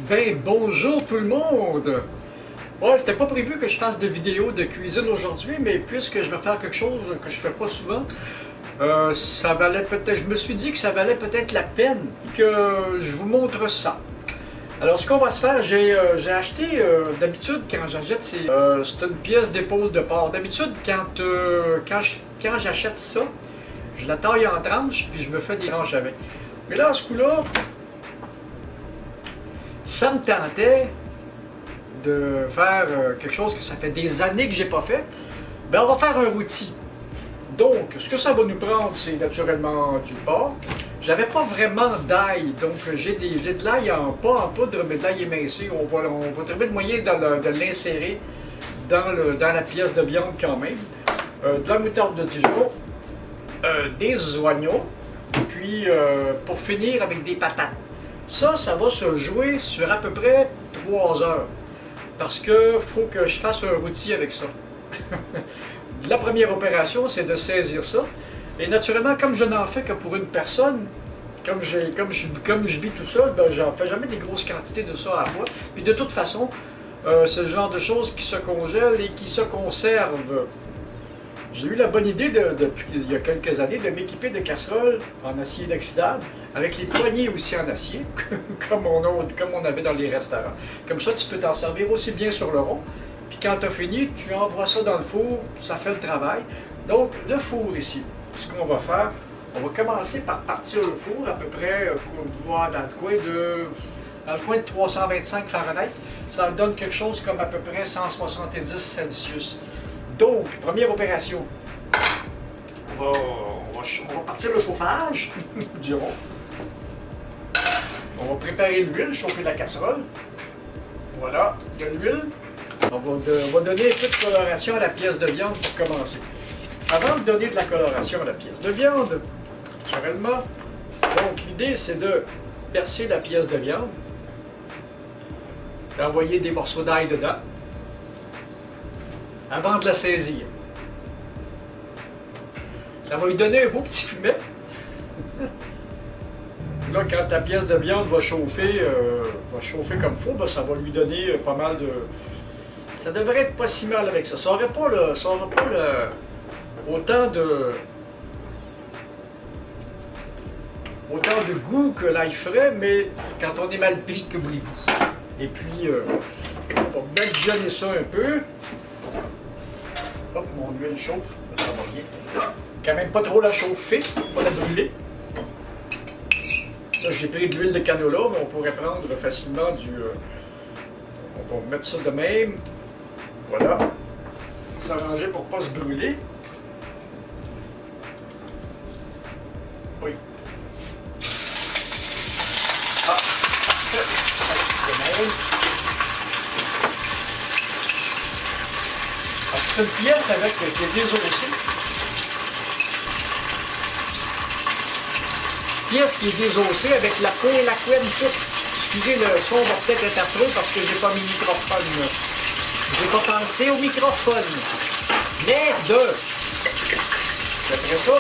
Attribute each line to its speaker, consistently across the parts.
Speaker 1: Ben bonjour tout le monde! Ouais, c'était pas prévu que je fasse de vidéo de cuisine aujourd'hui, mais puisque je vais faire quelque chose que je fais pas souvent, ça valait peut-être. Je me suis dit que ça valait peut-être la peine que je vous montre ça. Alors ce qu'on va se faire, j'ai acheté d'habitude quand j'achète c'est une pièce d'épaule de porc. D'habitude quand j'achète ça, je la taille en tranches puis je me fais des tranches avec. Mais là, à ce coup-là, ça me tentait de faire quelque chose que ça fait des années que j'ai pas fait. Ben, on va faire un rôti. Donc, ce que ça va nous prendre, c'est naturellement du porc. J'avais pas vraiment d'ail, donc j'ai de l'ail pas en poudre, mais de l'ail émincé. On va trouver le moyen de l'insérer dans la pièce de viande quand même. De la moutarde de Dijon, des oignons, puis pour finir avec des patates. Ça va se jouer sur à peu près 3 heures. Parce que faut que je fasse un rôti avec ça. La première opération, c'est de saisir ça. Et naturellement, comme je n'en fais que pour une personne, comme je vis tout seul, ben, j'en fais jamais des grosses quantités de ça à la fois. Puis de toute façon, c'est le genre de choses qui se congèlent et qui se conservent. J'ai eu la bonne idée, depuis il y a quelques années, de m'équiper de casseroles en acier inoxydable, avec les poignées aussi en acier, comme on avait dans les restaurants. Comme ça, tu peux t'en servir aussi bien sur le rond. Puis quand tu as fini, tu envoies ça dans le four, ça fait le travail. Donc, le four ici, ce qu'on va faire, on va commencer par partir le four à peu près dans le coin de 325 Fahrenheit. Ça donne quelque chose comme à peu près 170 Celsius. Donc, première opération, on va partir le chauffage du rond. On va préparer l'huile, chauffer la casserole. Voilà, il y a l'huile. On va donner un peu de coloration à la pièce de viande pour commencer. Avant de donner de la coloration à la pièce de viande, naturellement, donc l'idée c'est de percer la pièce de viande, d'envoyer des morceaux d'ail dedans, avant de la saisir. Ça va lui donner un beau petit fumet. Là, quand ta pièce de viande va chauffer comme il faut, ben, ça va lui donner pas mal de... Ça devrait être pas si mal avec ça. Ça n'aurait pas, autant de goût que l'ail ferait, mais quand on est mal pris, que voulez-vous? Et puis, on va badigeonner ça un peu. Hop, mon huile chauffe, ça va bien. Quand même pas trop la chauffer, pas la brûler. Là, j'ai pris de l'huile de canola, mais on pourrait prendre facilement on va mettre ça de même. Voilà. S'arranger pour ne pas se brûler. Oui. Ah, de même. C'est une pièce avec des désossés. Pièce qui est désossée avec la peau et la couenne toute. Excusez, le son va peut-être être affreux parce que j'ai pas mis microphone. J'ai pas pensé au microphone. Merde! Après ça,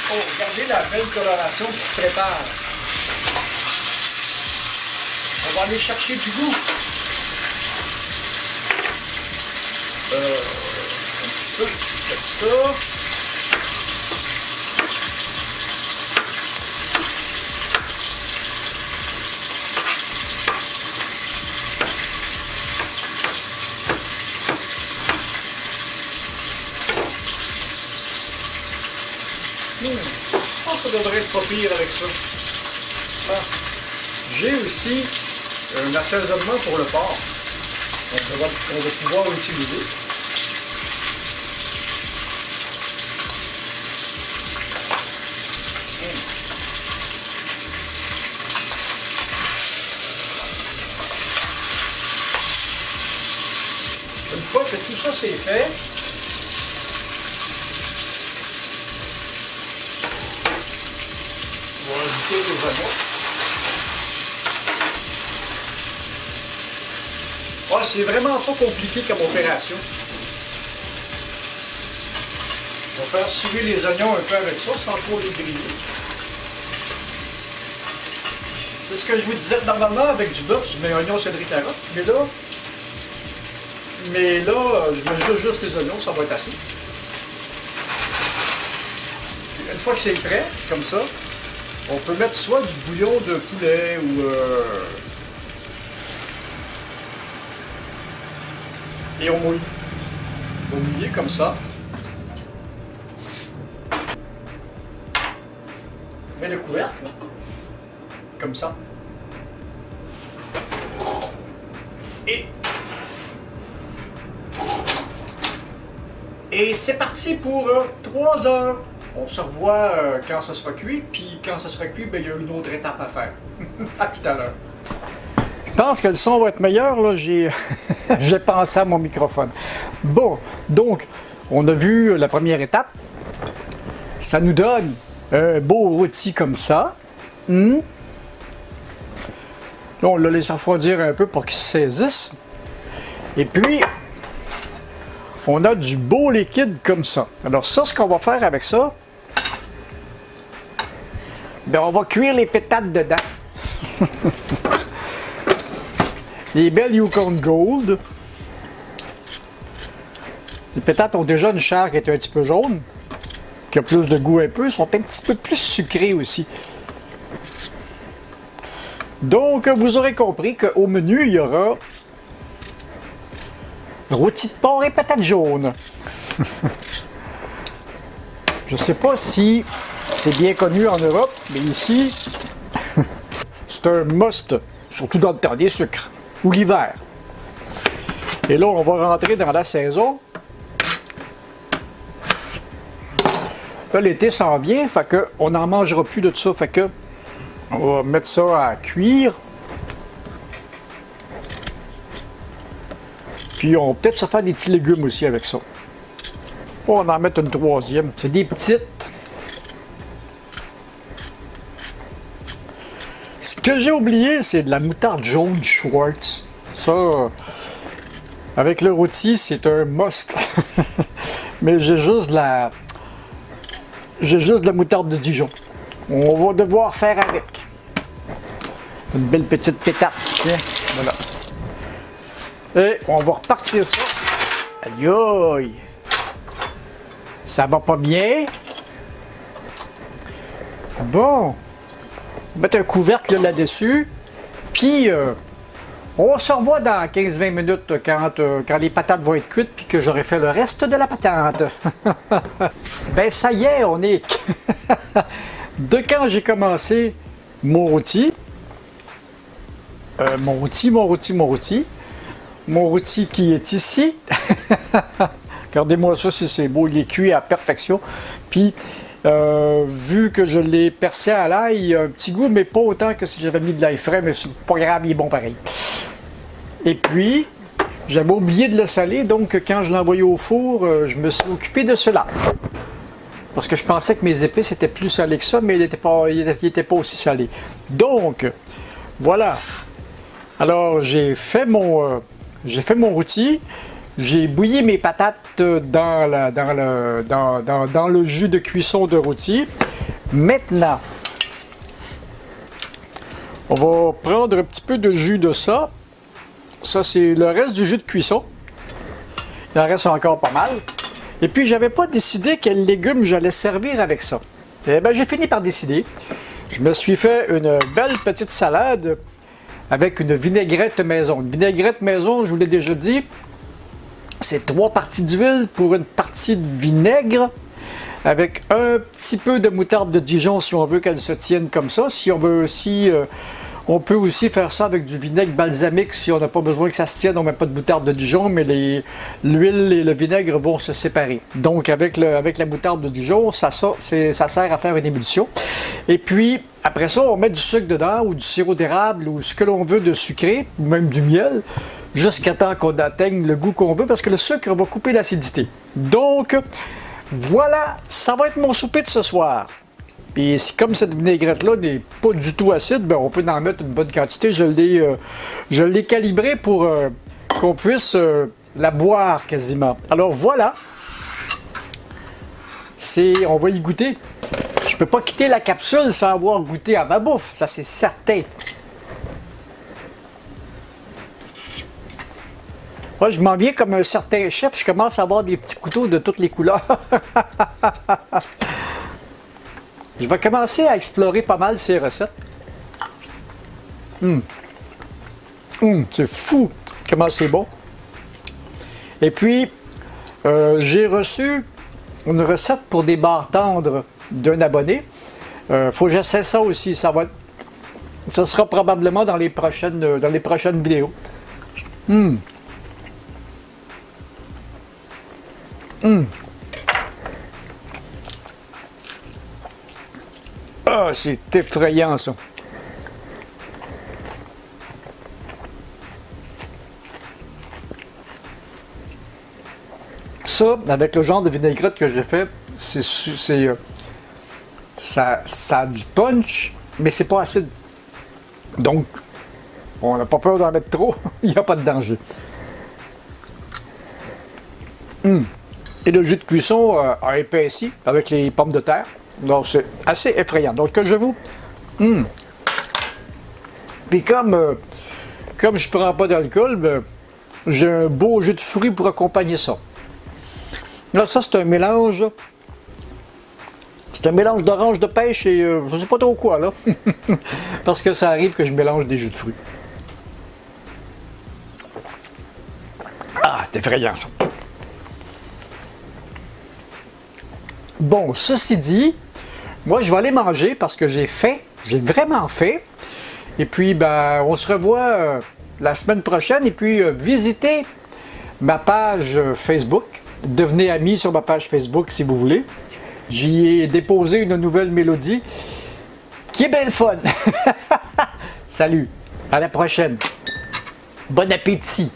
Speaker 1: oh, regardez la belle coloration qui se prépare. On va aller chercher du goût. Un petit peu comme ça. Je pense que ça devrait être pas pire avec ça. Ah. J'ai aussi un assaisonnement pour le porc qu'on va pouvoir utiliser. fois que tout ça c'est fait, on va ajouter les oignons. Ah, c'est vraiment pas compliqué comme opération. On va faire suer les oignons un peu avec ça, sans trop les griller. C'est ce que je vous disais, normalement avec du bœuf, je mets oignon, céleri, carotte, mais là, je mets juste les oignons, ça va être assez. Puis une fois que c'est prêt, comme ça, on peut mettre soit du bouillon de poulet ou et on mouille. On va mouiller comme ça. On met le couvercle, là. Comme ça. Et c'est parti pour 3 heures. On se revoit quand ça sera cuit, puis quand ça sera cuit, ben, il y a une autre étape à faire. À tout à l'heure. Je pense que le son va être meilleur, là, j'ai pensé à mon microphone. Bon, donc, on a vu la première étape. Ça nous donne un beau rôti comme ça. Là, on l'a laissé refroidir un peu pour qu'il se saisisse. Et puis, on a du beau liquide comme ça. Alors ça, ce qu'on va faire avec ça, ben on va cuire les pétates dedans. Les belles Yukon Gold. Les pétates ont déjà une chair qui est un petit peu jaune, qui a plus de goût un peu, ils sont un petit peu plus sucrés aussi. Donc, vous aurez compris qu'au menu, il y aura rôti de porc et patates jaunes. Je ne sais pas si c'est bien connu en Europe, mais ici, c'est un must, surtout dans le temps des sucres, ou l'hiver. Et là, on va rentrer dans la saison. Là, l'été s'en vient, fait qu'on n'en mangera plus de ça, fait que on va mettre ça à cuire. Puis on va peut-être se faire des petits légumes aussi avec ça. On va en mettre une troisième. C'est des petites. Ce que j'ai oublié, c'est de la moutarde jaune Schwartz. Ça, avec le rôti, c'est un must. Mais j'ai juste de la moutarde de Dijon. On va devoir faire avec. Une belle petite pétate. Tiens, voilà. Et on va repartir ça. Aïe aïe! Ça va pas bien. Bon. On va mettre un couvercle là-dessus. Puis, on se revoit dans 15-20 minutes quand les patates vont être cuites puis que j'aurai fait le reste de la patente. Ben ça y est, on est... De quand j'ai commencé mon rôti, mon rôti qui est ici. Regardez-moi ça, si c'est beau, il est cuit à perfection. Puis, vu que je l'ai percé à l'ail, il a un petit goût, mais pas autant que si j'avais mis de l'ail frais, mais c'est pas grave, il est bon pareil. Et puis, j'avais oublié de le saler, donc quand je l'ai envoyé au four, je me suis occupé de cela. Parce que je pensais que mes épices étaient plus salées que ça, mais il n'était pas aussi salé. Donc, voilà. Alors, j'ai fait mon rôti. J'ai bouilli mes patates dans le jus de cuisson de rôti. Maintenant, on va prendre un petit peu de jus de ça. Ça, c'est le reste du jus de cuisson. Il en reste encore pas mal. Et puis, j'avais pas décidé quels légumes j'allais servir avec ça. Eh bien, j'ai fini par décider. Je me suis fait une belle petite salade avec une vinaigrette maison. Une vinaigrette maison, je vous l'ai déjà dit, c'est 3 parties d'huile pour une partie de vinaigre, avec un petit peu de moutarde de Dijon si on veut qu'elle se tienne comme ça. Si on veut aussi... on peut aussi faire ça avec du vinaigre balsamique si on n'a pas besoin que ça se tienne, on ne met pas de moutarde de Dijon, mais l'huile et le vinaigre vont se séparer. Donc avec la moutarde de Dijon, ça sert à faire une ébullition. Et puis après ça, on met du sucre dedans ou du sirop d'érable ou ce que l'on veut de sucré, ou même du miel. jusqu'à temps qu'on atteigne le goût qu'on veut, parce que le sucre va couper l'acidité. Donc, voilà, ça va être mon souper de ce soir. Puis comme cette vinaigrette-là n'est pas du tout acide, ben on peut en mettre une bonne quantité. Je l'ai calibré pour qu'on puisse la boire quasiment. Alors voilà, on va y goûter. Je peux pas quitter la capsule sans avoir goûté à ma bouffe, ça c'est certain. Moi, je m'en viens comme un certain chef, je commence à avoir des petits couteaux de toutes les couleurs. Je vais commencer à explorer pas mal ces recettes. C'est fou comment c'est bon. Et puis, j'ai reçu une recette pour des barres tendres d'un abonné. Faut que j'essaie ça aussi. Ça sera probablement dans les prochaines vidéos. Ah, c'est effrayant ça. Ça, avec le genre de vinaigrette que j'ai fait, ça a du punch, mais c'est pas acide. Donc, on n'a pas peur d'en mettre trop, il n'y a pas de danger. Et le jus de cuisson a épaissi avec les pommes de terre. Donc, c'est assez effrayant. Donc, que je vous... Puis comme je prends pas d'alcool, ben, j'ai un beau jus de fruits pour accompagner ça. Là, ça, c'est un mélange... C'est un mélange d'orange de pêche et je sais pas trop quoi, là. Parce que ça arrive que je mélange des jus de fruits. Ah, c'est effrayant, ça. Bon, ceci dit, moi, je vais aller manger parce que j'ai faim. J'ai vraiment faim. Et puis, ben, on se revoit la semaine prochaine. Et puis, visitez ma page Facebook. Devenez amis sur ma page Facebook si vous voulez. J'y ai déposé une nouvelle mélodie qui est belle fun. Salut, à la prochaine. Bon appétit.